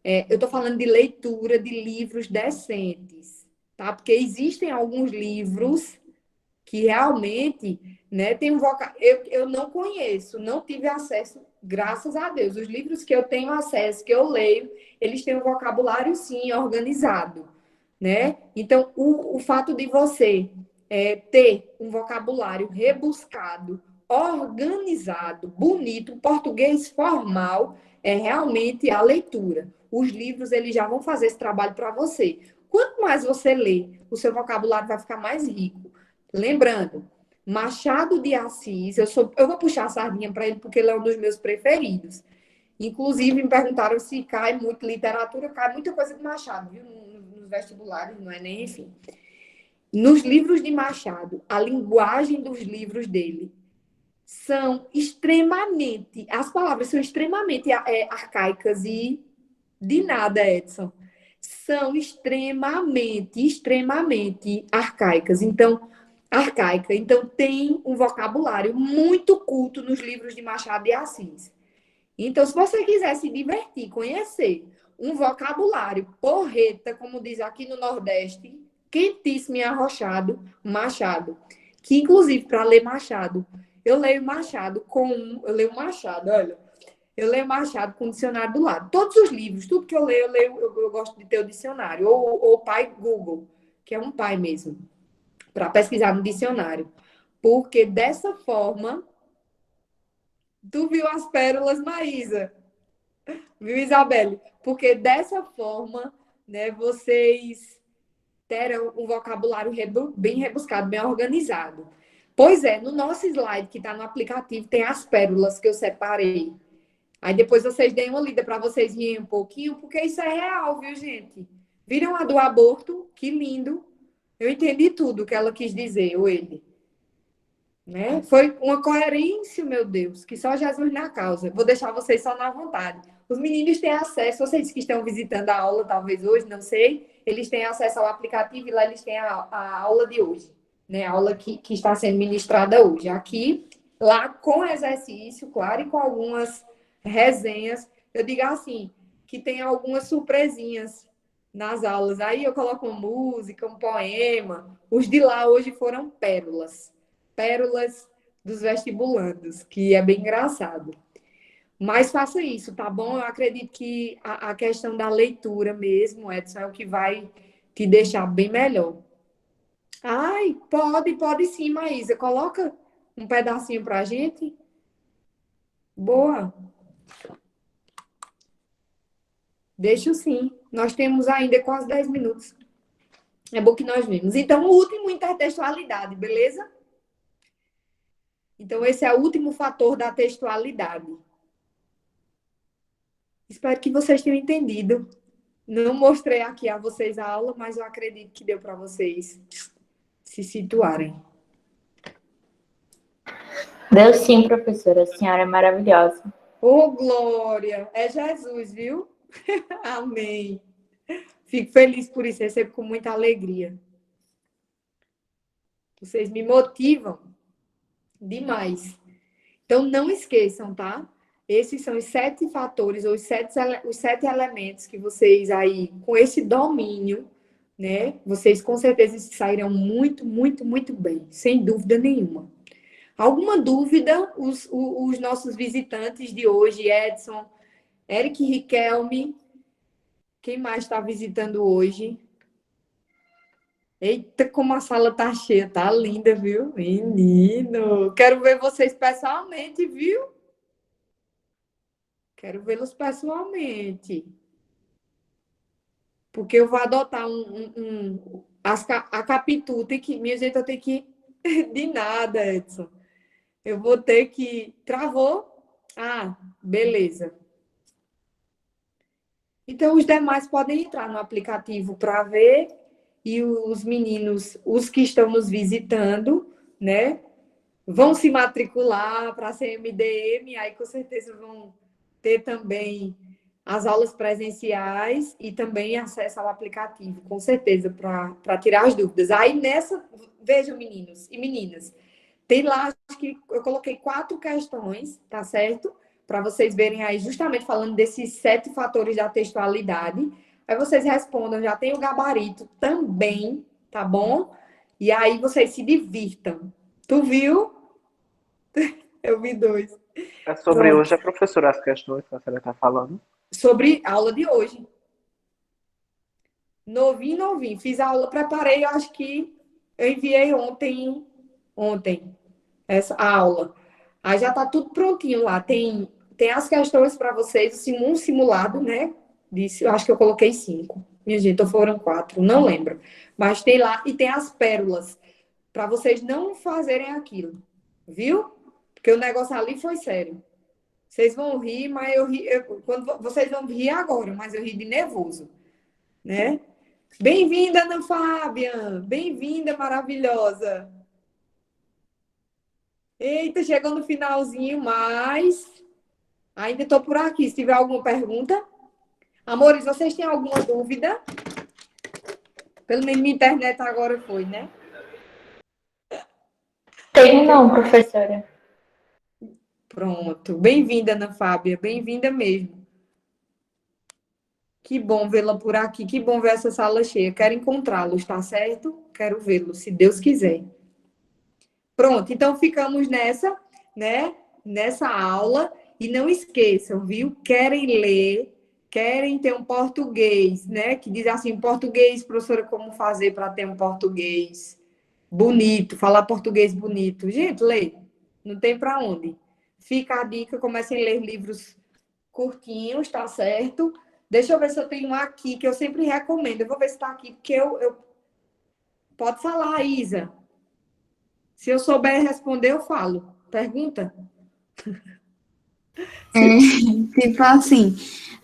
Speaker 1: Eu estou falando de leitura de livros decentes, tá? Porque existem alguns livros que realmente, né, tem um vocabulário. Eu não conheço, não tive acesso, graças a Deus. Os livros que eu tenho acesso, que eu leio, eles têm um vocabulário, sim, organizado, né? Então, o fato de você ter um vocabulário rebuscado, organizado, bonito, um português formal, é realmente a leitura. Os livros, eles já vão fazer esse trabalho para você. Quanto mais você lê, o seu vocabulário vai ficar mais rico. Lembrando, Machado de Assis, eu vou puxar a sardinha para ele porque ele é um dos meus preferidos. Inclusive, me perguntaram se cai muito literatura, cai muita coisa de Machado, viu? Nos vestibulares, não é nem, enfim. Nos livros de Machado, a linguagem dos livros dele as palavras são extremamente arcaicas e de nada, Edson. São extremamente arcaicas. Então, arcaica. Então, tem um vocabulário muito culto nos livros de Machado de Assis. Então, se você quiser se divertir, conhecer um vocabulário porreta, como diz aqui no Nordeste, quentíssimo e arrochado, Machado. Que, inclusive, para ler Machado, eu leio Machado com o dicionário do lado. Todos os livros, tudo que eu leio, eu gosto de ter o dicionário. Ou o pai Google, que é um pai mesmo, para pesquisar no dicionário. Porque dessa forma, tu viu as pérolas, Maísa? Viu, Isabelle? Porque dessa forma, né, vocês terão um vocabulário bem rebuscado, bem organizado. Pois é, no nosso slide que está no aplicativo tem as pérolas que eu separei. Aí depois vocês deem uma lida para vocês rirem um pouquinho, porque isso é real, viu, gente? Viram a do aborto? Que lindo. Eu entendi tudo que ela quis dizer, ou ele. Né? Foi uma coerência, meu Deus, que só Jesus na causa. Vou deixar vocês só na vontade. Os meninos têm acesso, vocês que estão visitando a aula, talvez hoje, não sei, eles têm acesso ao aplicativo e lá eles têm a aula de hoje, né? A aula que está sendo ministrada hoje. Aqui, lá com exercício, claro, e com algumas resenhas. Eu digo assim, que tem algumas surpresinhas nas aulas. Aí eu coloco uma música, um poema. Os de lá hoje foram pérolas dos vestibulandos, que é bem engraçado. Mas faça isso, tá bom? Eu acredito que a questão da leitura mesmo, Edson, é o que vai te deixar bem melhor. Ai, pode sim, Maísa. Coloca um pedacinho pra gente. Boa. Deixo sim. Nós temos ainda quase 10 minutos. É bom que nós vemos. Então, o último, intertextualidade, beleza? Então, esse é o último fator da textualidade. Espero que vocês tenham entendido. Não mostrei aqui a vocês a aula, mas eu acredito que deu para vocês se situarem.
Speaker 2: Deu sim, professora. A senhora é maravilhosa.
Speaker 1: Ô, Glória! É Jesus, viu? Amém. Fico feliz por isso, recebo com muita alegria. Vocês me motivam demais. Então, não esqueçam, tá? Esses são os 7 fatores, ou os 7 elementos que vocês aí, com esse domínio, né? Vocês com certeza sairão muito bem, sem dúvida nenhuma. Alguma dúvida, os nossos visitantes de hoje, Edson, Eric Riquelme, quem mais está visitando hoje? Eita, como a sala tá cheia, tá linda, viu? Menino, quero ver vocês pessoalmente, viu? Quero vê-los pessoalmente. Porque eu vou adotar a Capitu, minha gente, eu tenho que... De nada, Edson. Eu vou ter que... Travou? Ah, beleza. Então, os demais podem entrar no aplicativo para ver, e os meninos, os que estão nos visitando, né, vão se matricular para a CMDM, aí com certeza vão ter também as aulas presenciais e também acesso ao aplicativo, com certeza, para tirar as dúvidas. Aí nessa, vejam, meninos e meninas, tem lá, acho que eu coloquei 4 questões, tá certo? Para vocês verem aí, justamente falando desses 7 fatores da textualidade. Aí vocês respondam, já tem o gabarito também, tá bom? E aí vocês se divirtam. Tu viu? Eu vi 2.
Speaker 5: É sobre hoje, a professora, as questões que a senhora está falando.
Speaker 1: Sobre a aula de hoje. Novinho. Fiz a aula, preparei, eu acho que eu enviei ontem a aula. Aí já tá tudo prontinho lá. Tem as questões para vocês, um simulado, né? Eu acho que eu coloquei 5. Minha gente, ou foram 4, não lembro. Mas tem lá, e tem as pérolas, para vocês não fazerem aquilo. Viu? Porque o negócio ali foi sério. Vocês vão rir, mas vocês vão rir agora, mas eu ri de nervoso, né? Bem-vinda, Ana Fábia! Bem-vinda, maravilhosa! Eita, chegou no finalzinho, mas ainda estou por aqui. Se tiver alguma pergunta. Amores, vocês têm alguma dúvida? Pelo menos minha internet agora foi, né?
Speaker 2: Tenho não, professora.
Speaker 1: Pronto. Bem-vinda, Ana Fábia. Bem-vinda mesmo. Que bom vê-la por aqui. Que bom ver essa sala cheia. Quero encontrá-los, tá certo? Quero vê-los, se Deus quiser. Pronto. Então, ficamos nessa, né? Nessa aula. E não esqueçam, viu? Querem ler, querem ter um português, né? Que diz assim, português, professora, como fazer para ter um português bonito, falar português bonito. Gente, lê. Não tem para onde. Fica a dica, comecem a ler livros curtinhos, tá certo? Deixa eu ver se eu tenho um aqui, que eu sempre recomendo. Eu vou ver se está aqui, porque eu... Pode falar, Isa. Se eu souber responder, eu falo. Pergunta?
Speaker 4: Tipo assim,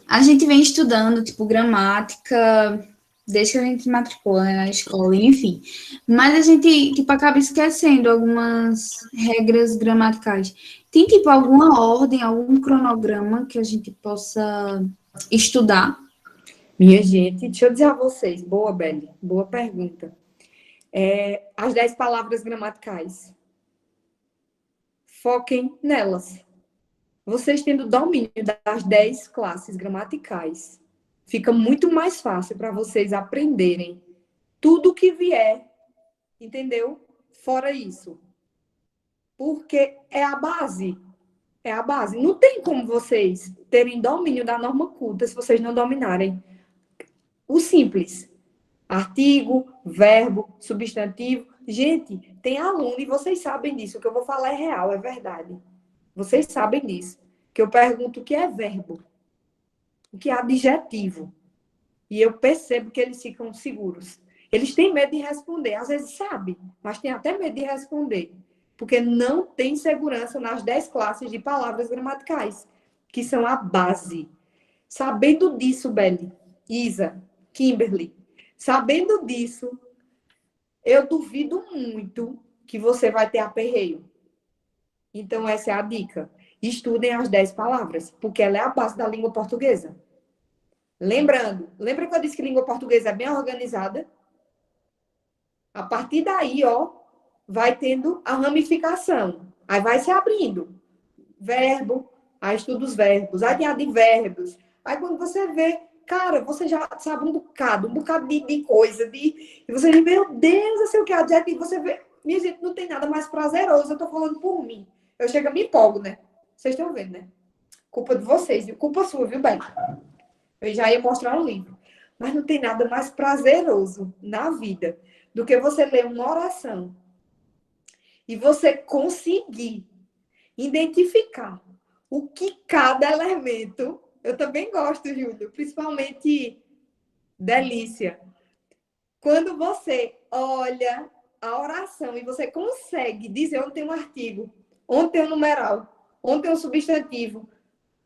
Speaker 4: a gente vem estudando, tipo, gramática, desde que a gente se matricula, né, na escola, enfim. Mas a gente, tipo, acaba esquecendo algumas regras gramaticais. Tem, tipo, alguma ordem, algum cronograma que a gente possa estudar?
Speaker 1: Minha gente, deixa eu dizer a vocês. Boa, Beli. Boa pergunta. As 10 palavras gramaticais. Foquem nelas. Vocês tendo domínio das 10 classes gramaticais, fica muito mais fácil para vocês aprenderem tudo que vier, entendeu? Fora isso. Porque é a base. É a base. Não tem como vocês terem domínio da norma culta se vocês não dominarem o simples. Artigo, verbo, substantivo. Gente, tem aluno e vocês sabem disso. O que eu vou falar é real, é verdade. Vocês sabem disso. Que eu pergunto o que é verbo, o que é adjetivo. E eu percebo que eles ficam seguros. Eles têm medo de responder. Às vezes sabem, mas têm até medo de responder. Porque não tem segurança nas 10 classes de palavras gramaticais, que são a base. Sabendo disso, Beli, Isa, Kimberly, sabendo disso, eu duvido muito que você vai ter aperreio. Então, essa é a dica. Estudem as 10 palavras, porque ela é a base da língua portuguesa. Lembrando, lembra que eu disse que língua portuguesa é bem organizada? A partir daí, ó, vai tendo a ramificação. Aí vai se abrindo. Verbo, aí estuda os verbos, aí tem advérbios. Aí quando você vê, cara, você já sabe um bocado de coisa. E você vê, meu Deus, eu sei o que é adjetivo. Você vê, minha gente, não tem nada mais prazeroso. Eu tô falando por mim. Eu chego a me empolgo, né? Vocês estão vendo, né? Culpa de vocês, viu? Culpa sua, viu, bem? Eu já ia mostrar um livro. Mas não tem nada mais prazeroso na vida do que você ler uma oração e você conseguir identificar o que cada elemento... Eu também gosto, Júlio, principalmente delícia. Quando você olha a oração e você consegue dizer onde tem um artigo, onde tem um numeral, onde tem um substantivo,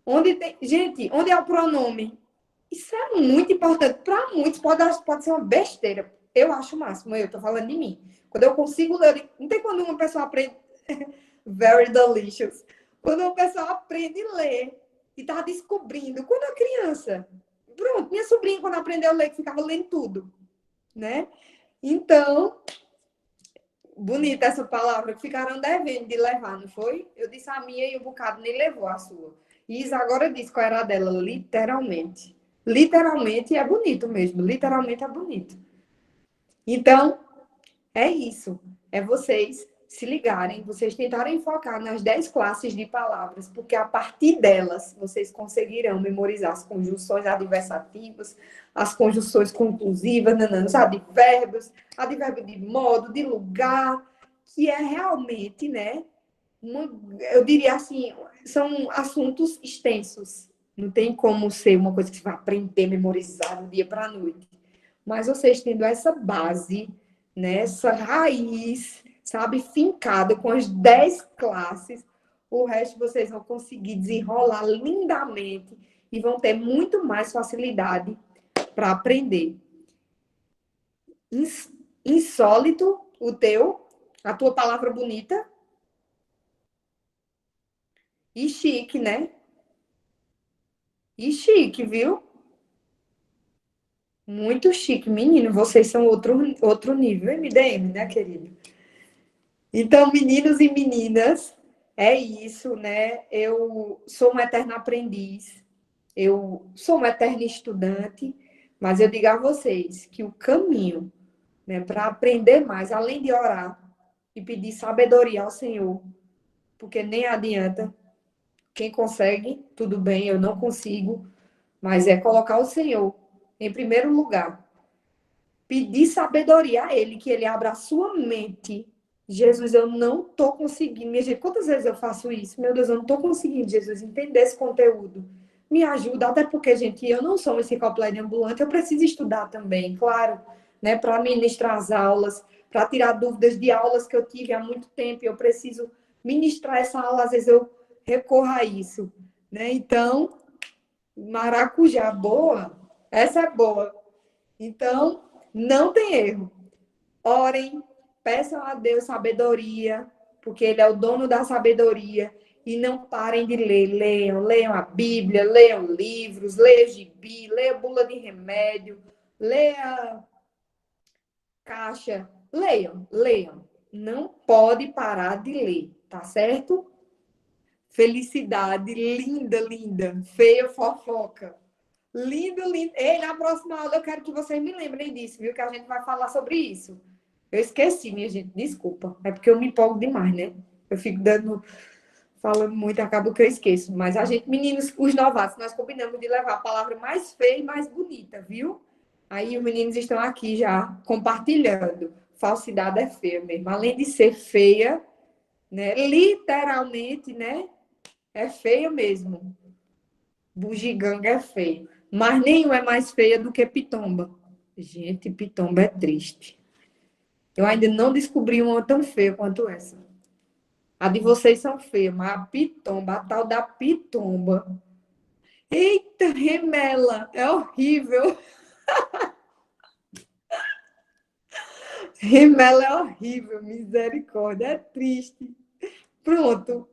Speaker 1: onde tem... Gente, onde é o pronome? Isso é muito importante. Para muitos pode ser uma besteira. Eu acho o máximo, eu tô falando de mim. Quando eu consigo ler... Não tem quando uma pessoa aprende... Very delicious. Quando uma pessoa aprende a ler e tá descobrindo. Quando a criança... Pronto, minha sobrinha, quando aprendeu a ler, ficava lendo tudo. Né? Então, bonita essa palavra, que ficaram devendo de levar, não foi? Eu disse a minha e o bocado nem levou a sua. Isa agora disse qual era a dela, literalmente. Literalmente é bonito mesmo, literalmente é bonito. Então, é isso. É vocês se ligarem, vocês tentarem focar nas 10 classes de palavras, porque a partir delas vocês conseguirão memorizar as conjunções adversativas, as conjunções conclusivas, os advérbios, advérbio de modo, de lugar, que é realmente, né? Eu diria assim, são assuntos extensos. Não tem como ser uma coisa que você vai aprender, memorizar do dia para a noite. Mas vocês tendo essa base, né, essa raiz, sabe, fincada com as 10 classes, o resto vocês vão conseguir desenrolar lindamente e vão ter muito mais facilidade para aprender. Insólito, a tua palavra bonita? E chique, né? E chique, viu? Muito chique. Menino, vocês são outro nível. MDM, né, querido? Então, meninos e meninas, é isso, né? Eu sou uma eterna aprendiz, eu sou uma eterna estudante, mas eu digo a vocês que o caminho, né, para aprender mais, além de orar e pedir sabedoria ao Senhor, porque nem adianta, quem consegue, tudo bem, eu não consigo, mas é colocar o Senhor em primeiro lugar, pedir sabedoria a Ele, que Ele abra a sua mente. Jesus, eu não estou conseguindo. Minha gente, quantas vezes eu faço isso? Meu Deus, eu não estou conseguindo, Jesus, entender esse conteúdo. Me ajuda, até porque, gente, eu não sou uma enciclopédia ambulante, eu preciso estudar também, claro, né, para ministrar as aulas, para tirar dúvidas de aulas que eu tive há muito tempo, eu preciso ministrar essa aula, às vezes eu recorro a isso, né? Então, maracujá, boa, essa é boa. Então, não tem erro. Orem, peçam a Deus sabedoria, porque Ele é o dono da sabedoria. E não parem de ler. Leiam a Bíblia, leiam livros, leiam gibi, leiam bula de remédio, leiam caixa. Leiam. Não pode parar de ler, tá certo? Felicidade, linda. Feia fofoca. Lindo. Ei, na próxima aula eu quero que vocês me lembrem disso, viu? Que a gente vai falar sobre isso. Eu esqueci, minha gente, desculpa. É porque eu me empolgo demais, né? Eu fico falando muito, acaba que eu esqueço. Mas a gente, meninos, os novatos, nós combinamos de levar a palavra mais feia e mais bonita, viu? Aí os meninos estão aqui já compartilhando. Falsidade é feia mesmo. Além de ser feia, né? Literalmente, né? É feia mesmo. Bugiganga é feio. Mas nenhum é mais feia do que pitomba. Gente, pitomba é triste. Eu ainda não descobri uma tão feia quanto essa. A de vocês são feias, mas a pitomba, a tal da pitomba. Eita, remela, é horrível. Remela é horrível, misericórdia, é triste. Pronto.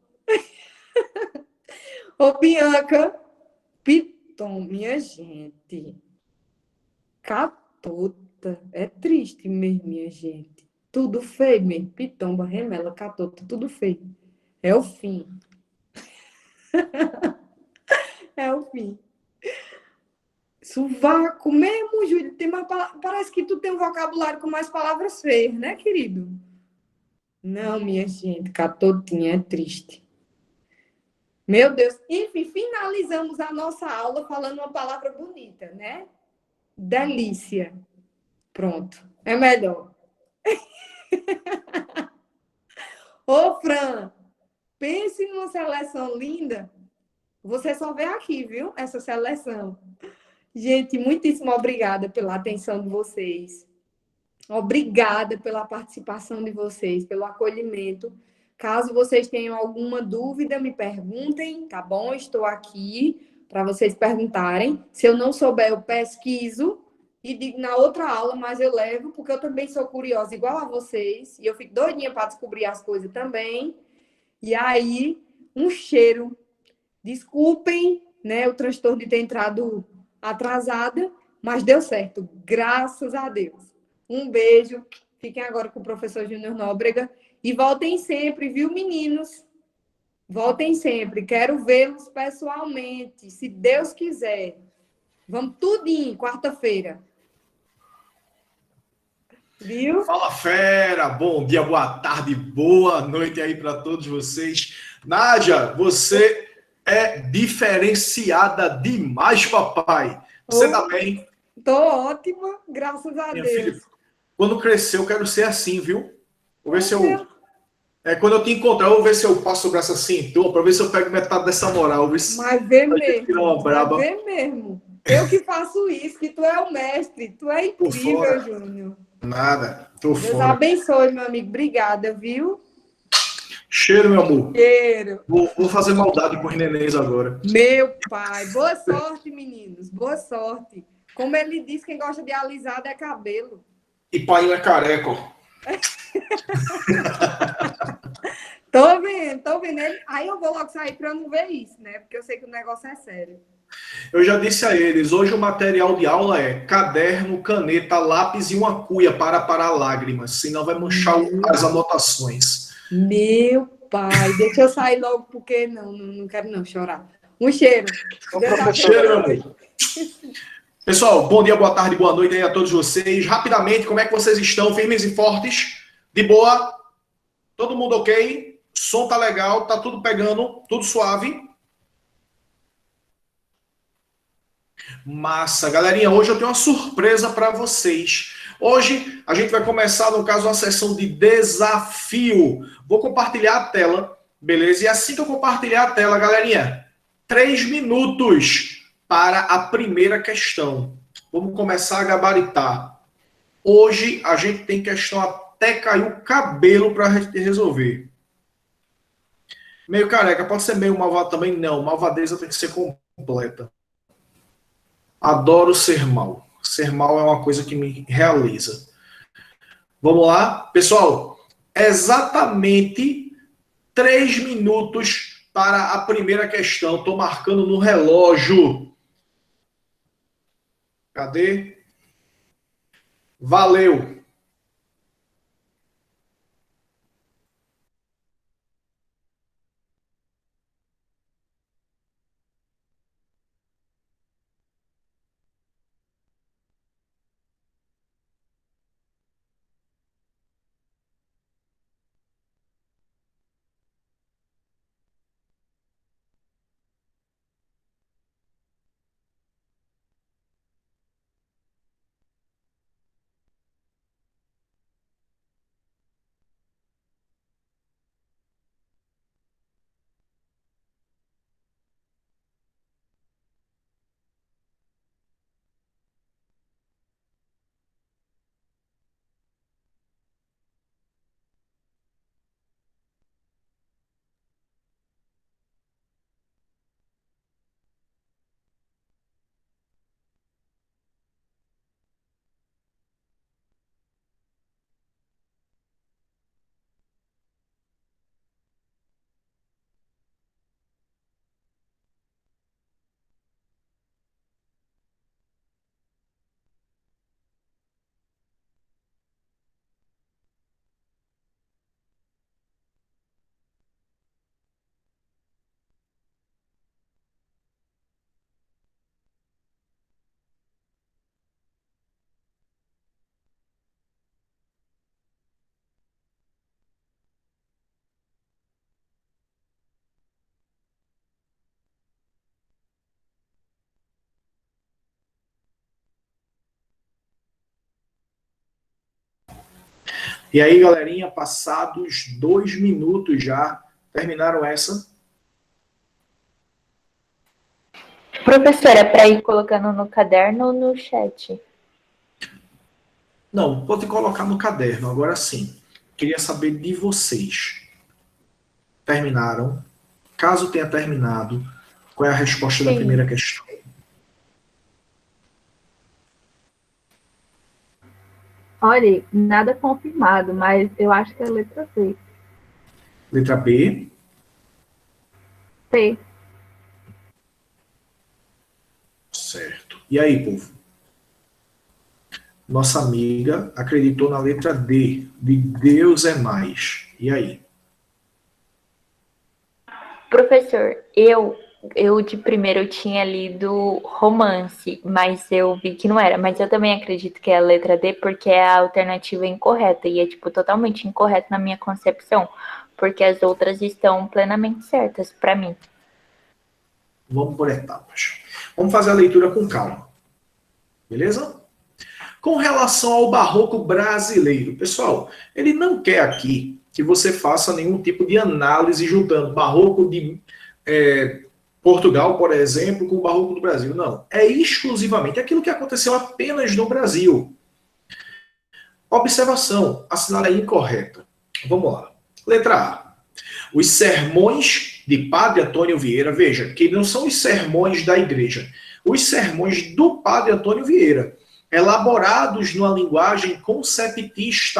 Speaker 1: Ô, Bianca, pitom, minha gente. Catota, é triste mesmo, minha gente. Tudo feio mesmo. Pitomba, remela, catota, tudo feio. É o fim. É o fim. Sovaco mesmo, Júlio. Parece que tu tem um vocabulário com mais palavras feias, né, querido? Não, minha gente, catotinha é triste. Meu Deus. Enfim, finalizamos a nossa aula falando uma palavra bonita, né? Delícia. Pronto. É melhor. Ô, Fran, pense numa seleção linda. Você só vê aqui, viu? Essa seleção. Gente, muitíssimo obrigada pela atenção de vocês. Obrigada pela participação de vocês, pelo acolhimento. Caso vocês tenham alguma dúvida, me perguntem, tá bom? Estou aqui para vocês perguntarem. Se eu não souber, eu pesquiso e digo na outra aula, mas eu levo, porque eu também sou curiosa igual a vocês, e eu fico doidinha para descobrir as coisas também. E aí, um cheiro. Desculpem, né, o transtorno de ter entrado atrasada, mas deu certo, graças a Deus. Um beijo, fiquem agora com o professor Júnior Nóbrega e voltem sempre, viu, meninos? Voltem sempre, quero vê-los pessoalmente, se Deus quiser. Vamos tudinho, quarta-feira. Viu?
Speaker 3: Fala, fera! Bom dia, boa tarde, boa noite aí para todos vocês. Nádia, você é diferenciada demais, papai. Você tá bem?
Speaker 1: Tô ótima, graças a
Speaker 3: Minha
Speaker 1: Deus.
Speaker 3: filha, quando crescer, eu quero ser assim, viu? Vou ver se eu... quando eu te encontrar, eu vou ver se eu passo o braço assim, para ver se eu pego metade dessa moral.
Speaker 1: Mas vê mesmo, vai ver mesmo. Eu que faço isso, que tu é o mestre. Tu é incrível, Júnior.
Speaker 3: Nada, tô
Speaker 1: Deus
Speaker 3: fora.
Speaker 1: abençoe, meu amigo. Obrigada, viu?
Speaker 3: Cheiro, meu amor.
Speaker 1: Cheiro.
Speaker 3: Vou fazer maldade com os nenéns agora.
Speaker 1: Meu pai. Boa sorte, meninos. Boa sorte. Como ele diz, quem gosta de alisado é cabelo.
Speaker 3: E pai é careca, ó.
Speaker 1: Tô vendo, tô vendo. Aí eu vou logo sair para não ver isso, né? Porque eu sei que o negócio é sério.
Speaker 3: Eu já disse a eles, hoje o material de aula é caderno, caneta, lápis e uma cuia para parar lágrimas, senão vai manchar as anotações.
Speaker 1: Meu pai, deixa eu sair logo, porque não quero não chorar. Um cheiro.
Speaker 3: Cheiro, meu amor. Pessoal, bom dia, boa tarde, boa noite aí a todos vocês. Rapidamente, como é que vocês estão? Firmes e fortes? De boa? Todo mundo ok? Som tá legal? Tá tudo pegando? Tudo suave? Massa. Galerinha, hoje eu tenho uma surpresa para vocês. Hoje a gente vai começar, no caso, uma sessão de desafio. Vou compartilhar a tela, beleza? E assim que eu compartilhar a tela, galerinha, 3 minutos para a primeira questão. Vamos começar a gabaritar. Hoje a gente tem questão até cair o cabelo para a gente resolver. Meio careca, pode ser meio malvado também? Não, malvadeza tem que ser completa. Adoro ser mal. Ser mal é uma coisa que me realiza. Vamos lá? Pessoal, exatamente 3 minutos para a primeira questão. Estou marcando no relógio. Cadê? Valeu! E aí, galerinha, passados 2 minutos já, terminaram essa?
Speaker 2: Professora, para ir colocando no caderno ou no chat?
Speaker 3: Não, pode colocar no caderno, agora sim. Queria saber de vocês. Terminaram? Caso tenha terminado, qual é a resposta da primeira questão?
Speaker 6: Olha, nada confirmado, mas eu acho que é a letra C.
Speaker 3: Letra B.
Speaker 6: C.
Speaker 3: Certo. E aí, povo? Nossa amiga acreditou na letra D, de Deus é mais. E aí?
Speaker 2: Professor, eu de primeiro eu tinha lido romance, mas eu vi que não era. Mas eu também acredito que é a letra D, porque é a alternativa incorreta. E é, tipo, totalmente incorreta na minha concepção. Porque as outras estão plenamente certas para mim.
Speaker 3: Vamos por etapas. Vamos fazer a leitura com calma. Beleza? Com relação ao barroco brasileiro, pessoal, ele não quer aqui que você faça nenhum tipo de análise juntando barroco de Portugal, por exemplo, com o barroco do Brasil. Não. É exclusivamente aquilo que aconteceu apenas no Brasil. Observação, a sinala é incorreta. Vamos lá. Letra A. Os sermões de Padre Antônio Vieira, veja, que não são os sermões da igreja, os sermões do Padre Antônio Vieira, elaborados numa linguagem conceptista.